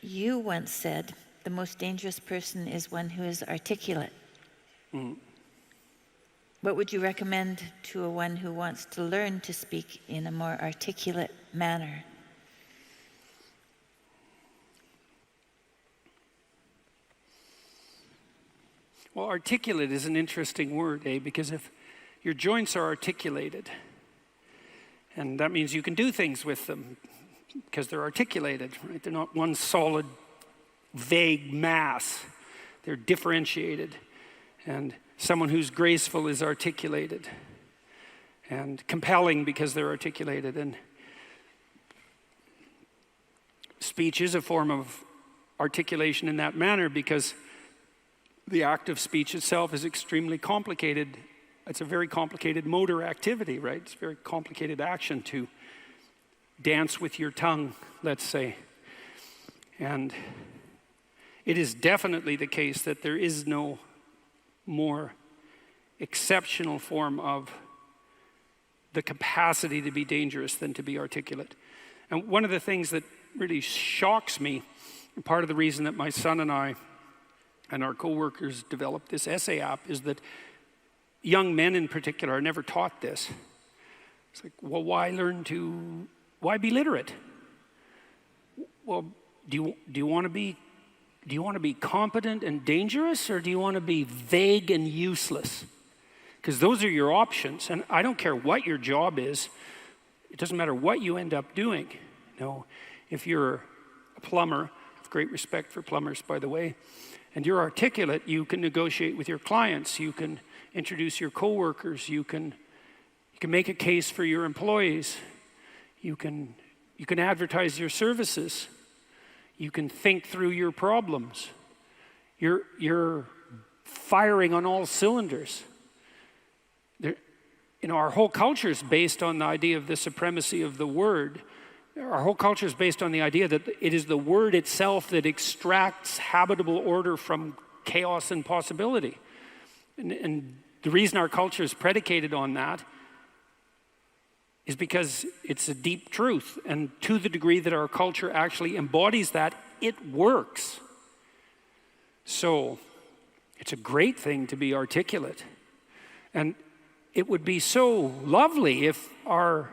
You once said, the most dangerous person is one who is articulate. What would you recommend to one who wants to learn to speak in a more articulate manner? Well, articulate is an interesting word, because if your joints are articulated, and that means you can do things with them because they're articulated, right? They're not one solid, vague mass. They're differentiated. And someone who's graceful is articulated and compelling because they're articulated. And speech is a form of articulation in that manner because the act of speech itself is extremely complicated. It's a very complicated motor activity, right? It's a very complicated action to dance with your tongue, let's say. And it is definitely the case that there is no more exceptional form of the capacity to be dangerous than to be articulate. And one of the things that really shocks me, and part of the reason that my son and I and our co-workers developed this essay app, is that young men in particular are never taught this. It's like, well, why be literate? Well, do you want to be competent and dangerous, or do you want to be vague and useless? Because those are your options, and I don't care what your job is. It doesn't matter what you end up doing. If you're a plumber, I have great respect for plumbers, by the way, and you're articulate, you can negotiate with your clients, you can introduce your coworkers, you can make a case for your employees, you can advertise your services, you can think through your problems. You're firing on all cylinders. Our whole culture is based on the idea of the supremacy of the word. Our whole culture is based on the idea that it is the word itself that extracts habitable order from chaos and possibility. And the reason our culture is predicated on that is because it's a deep truth. And to the degree that our culture actually embodies that, it works. So it's a great thing to be articulate. And it would be so lovely if our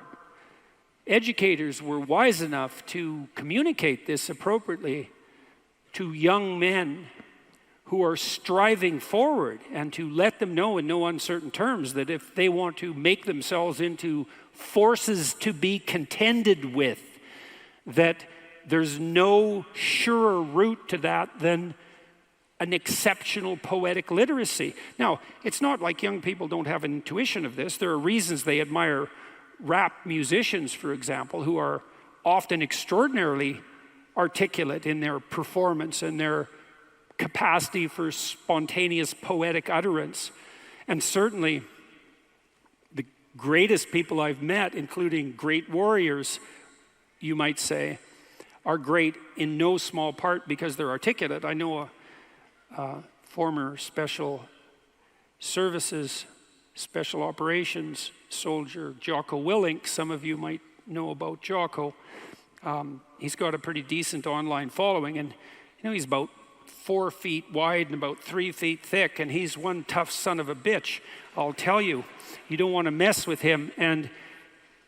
educators were wise enough to communicate this appropriately to young men who are striving forward, and to let them know in no uncertain terms that if they want to make themselves into forces to be contended with, that there's no surer route to that than an exceptional poetic literacy. Now, it's not like young people don't have an intuition of this. There are reasons they admire rap musicians, for example, who are often extraordinarily articulate in their performance and their capacity for spontaneous poetic utterance. And certainly the greatest people I've met, including great warriors, you might say, are great in no small part because they're articulate. I know a former special services, special operations soldier, Jocko Willink. Some of you might know about Jocko. He's got a pretty decent online following, and he's about 4 feet wide and about 3 feet thick, and he's one tough son of a bitch. I'll tell you, you don't want to mess with him, and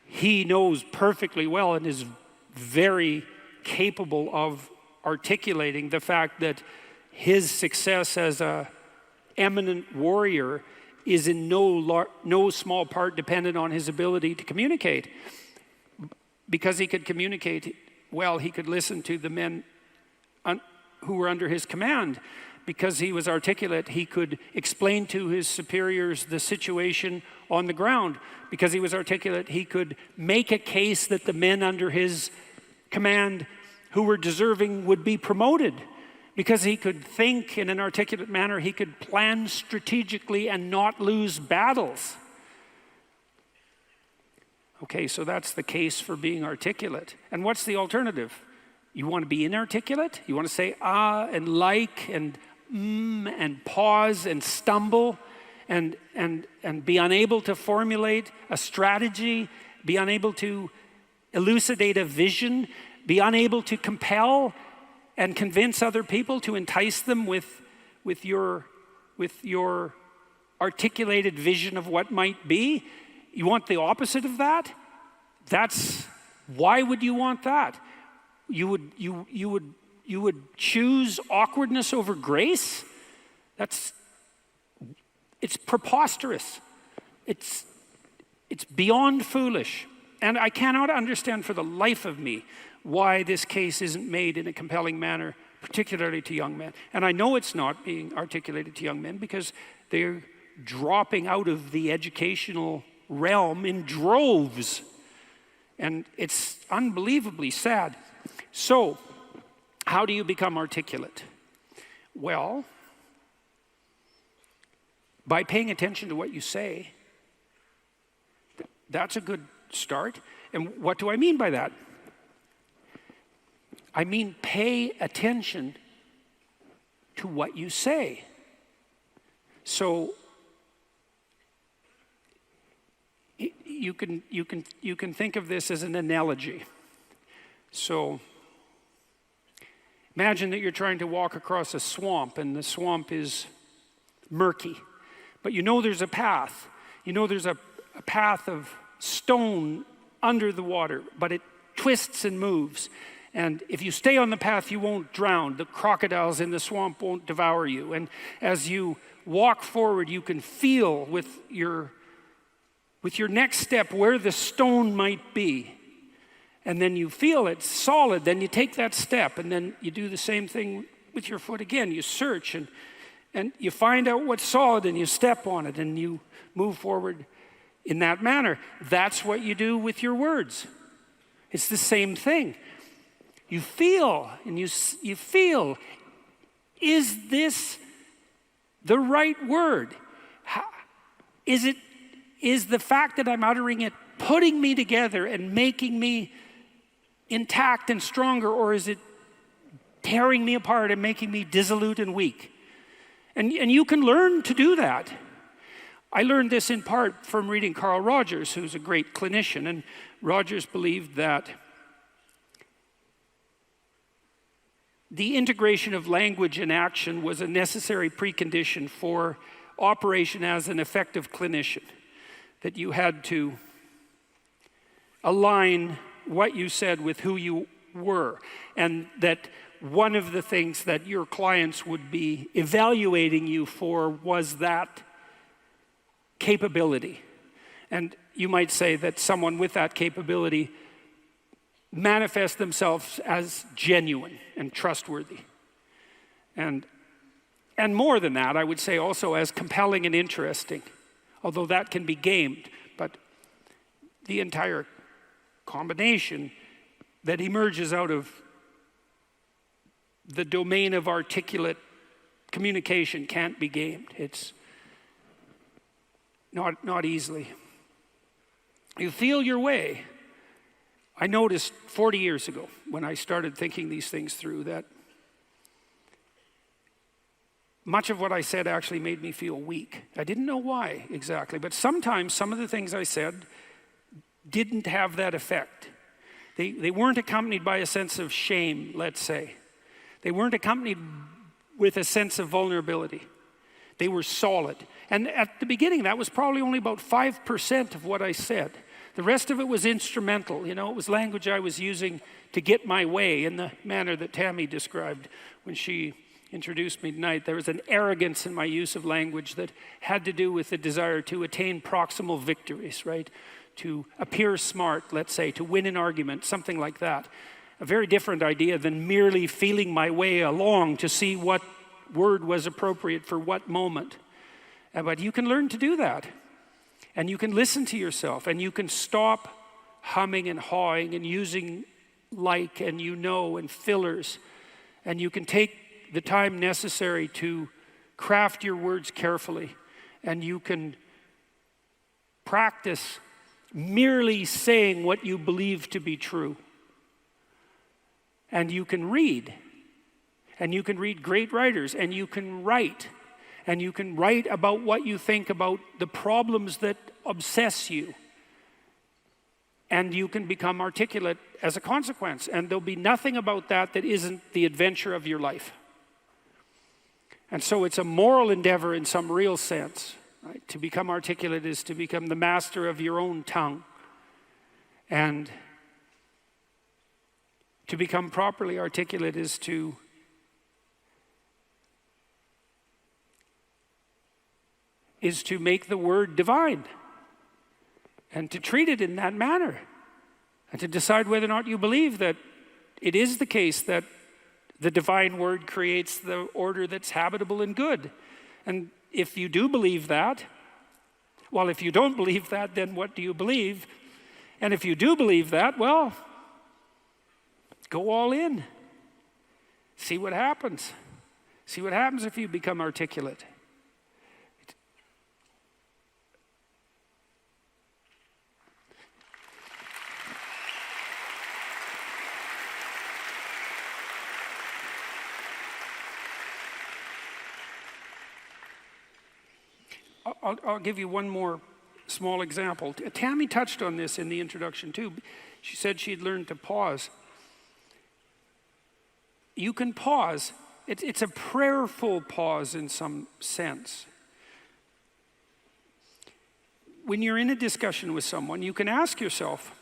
he knows perfectly well and is very capable of articulating the fact that his success as an eminent warrior is in no small part dependent on his ability to communicate. Because he could communicate well, he could listen to the men who were under his command. Because he was articulate, he could explain to his superiors the situation on the ground. Because he was articulate, he could make a case that the men under his command who were deserving would be promoted. Because he could think in an articulate manner, he could plan strategically and not lose battles. Okay, so that's the case for being articulate. And what's the alternative? You want to be inarticulate? You want to say and like and and pause and stumble and be unable to formulate a strategy, be unable to elucidate a vision, be unable to compel? and convince other people, to entice them with your articulated vision of what might be? You want the opposite of that? Why would you want that? You would choose awkwardness over grace? It's preposterous. It's beyond foolish. And I cannot understand for the life of me why this case isn't made in a compelling manner, particularly to young men. And I know it's not being articulated to young men because they're dropping out of the educational realm in droves. And it's unbelievably sad. So, how do you become articulate? Well, by paying attention to what you say. That's a good start. And what do I mean by that? I mean, pay attention to what you say. So you can think of this as an analogy. So imagine that you're trying to walk across a swamp, and the swamp is murky, but you know there's a path. You know there's a path of stone under the water, but it twists and moves. And if you stay on the path, you won't drown. The crocodiles in the swamp won't devour you. And as you walk forward, you can feel with your next step where the stone might be. And then you feel it's solid. Then you take that step, and then you do the same thing with your foot again. You search, and you find out what's solid, and you step on it, and you move forward in that manner. That's what you do with your words. It's the same thing. You feel, and you feel, is this the right word? Is the fact that I'm uttering it putting me together and making me intact and stronger, or is it tearing me apart and making me dissolute and weak? And you can learn to do that. I learned this in part from reading Carl Rogers, who's a great clinician, and Rogers believed that the integration of language and action was a necessary precondition for operation as an effective clinician, that you had to align what you said with who you were, and that one of the things that your clients would be evaluating you for was that capability. And you might say that someone with that capability manifest themselves as genuine and trustworthy. And more than that, I would say also as compelling and interesting, although that can be gamed. But the entire combination that emerges out of the domain of articulate communication can't be gamed. It's not easily. You feel your way. I noticed 40 years ago when I started thinking these things through that much of what I said actually made me feel weak. I didn't know why exactly, but sometimes some of the things I said didn't have that effect. They weren't accompanied by a sense of shame, let's say. They weren't accompanied with a sense of vulnerability. They were solid. And at the beginning, that was probably only about 5% of what I said. The rest of it was instrumental. It was language I was using to get my way in the manner that Tammy described when she introduced me tonight. There was an arrogance in my use of language that had to do with the desire to attain proximal victories, right? To appear smart, let's say, to win an argument, something like that. A very different idea than merely feeling my way along to see what word was appropriate for what moment. But you can learn to do that. And you can listen to yourself, and you can stop humming and hawing and using like and and fillers. And you can take the time necessary to craft your words carefully. And you can practice merely saying what you believe to be true. And you can read. And you can read great writers. And you can write. And you can write about what you think about the problems that obsess you. And you can become articulate as a consequence. And there'll be nothing about that that isn't the adventure of your life. And so it's a moral endeavor in some real sense. Right? To become articulate is to become the master of your own tongue. And to become properly articulate is to make the word divine and to treat it in that manner and to decide whether or not you believe that it is the case that the divine word creates the order that's habitable and good. And if you do believe that, well, if you don't believe that, then what do you believe? And if you do believe that, well, go all in. See what happens. See what happens if you become articulate. I'll give you one more small example. Tammy touched on this in the introduction too. She said she'd learned to pause. You can pause. It's a prayerful pause in some sense. When you're in a discussion with someone, you can ask yourself,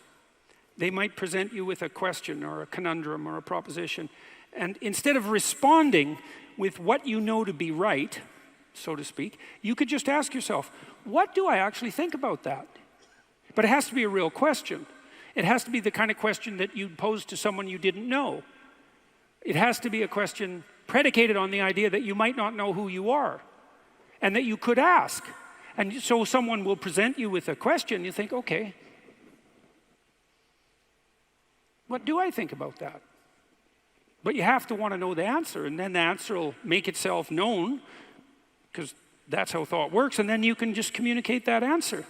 they might present you with a question or a conundrum or a proposition, and instead of responding with what you know to be right, so to speak, you could just ask yourself, what do I actually think about that? But it has to be a real question. It has to be the kind of question that you'd pose to someone you didn't know. It has to be a question predicated on the idea that you might not know who you are and that you could ask. And so someone will present you with a question, you think, okay, what do I think about that? But you have to want to know the answer, and then the answer will make itself known, because that's how thought works, and then you can just communicate that answer.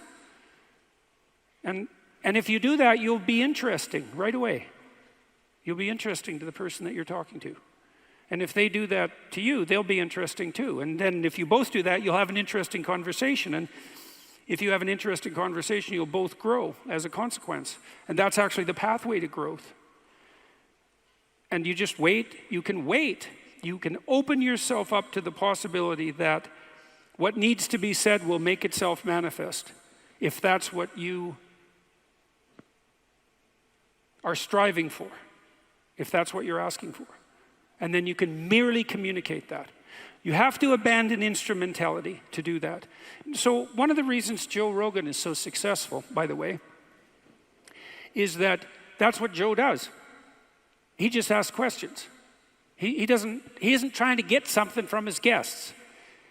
And if you do that, you'll be interesting right away. You'll be interesting to the person that you're talking to. And if they do that to you, they'll be interesting too. And then if you both do that, you'll have an interesting conversation. And if you have an interesting conversation, you'll both grow as a consequence. And that's actually the pathway to growth. And you just wait. You can wait. You can open yourself up to the possibility that what needs to be said will make itself manifest, if that's what you are striving for, if that's what you're asking for. And then you can merely communicate that. You have to abandon instrumentality to do that. So one of the reasons Joe Rogan is so successful, by the way, is that that's what Joe does. He just asks questions. He isn't trying to get something from his guests.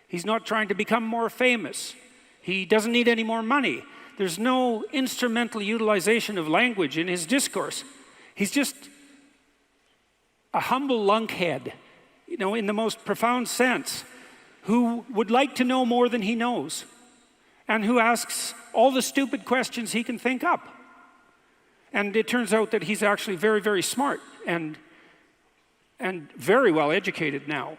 He's not trying to become more famous. He doesn't need any more money. There's no instrumental utilization of language in his discourse. He's just a humble lunkhead, in the most profound sense, who would like to know more than he knows, and who asks all the stupid questions he can think up. And it turns out that he's actually very, very smart and very well educated now,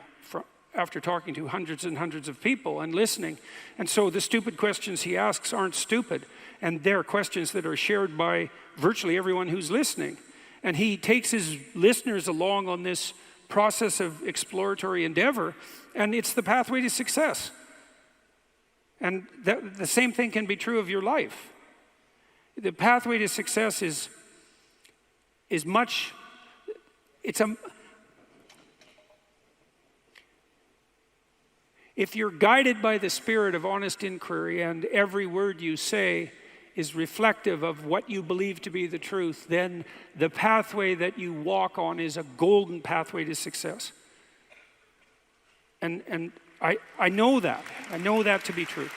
after talking to hundreds and hundreds of people and listening. And so the stupid questions he asks aren't stupid, and they're questions that are shared by virtually everyone who's listening. And he takes his listeners along on this process of exploratory endeavor, and it's the pathway to success. And the same thing can be true of your life. The pathway to success is much, if you're guided by the spirit of honest inquiry and every word you say is reflective of what you believe to be the truth, then the pathway that you walk on is a golden pathway to success. And I know that. I know that to be true.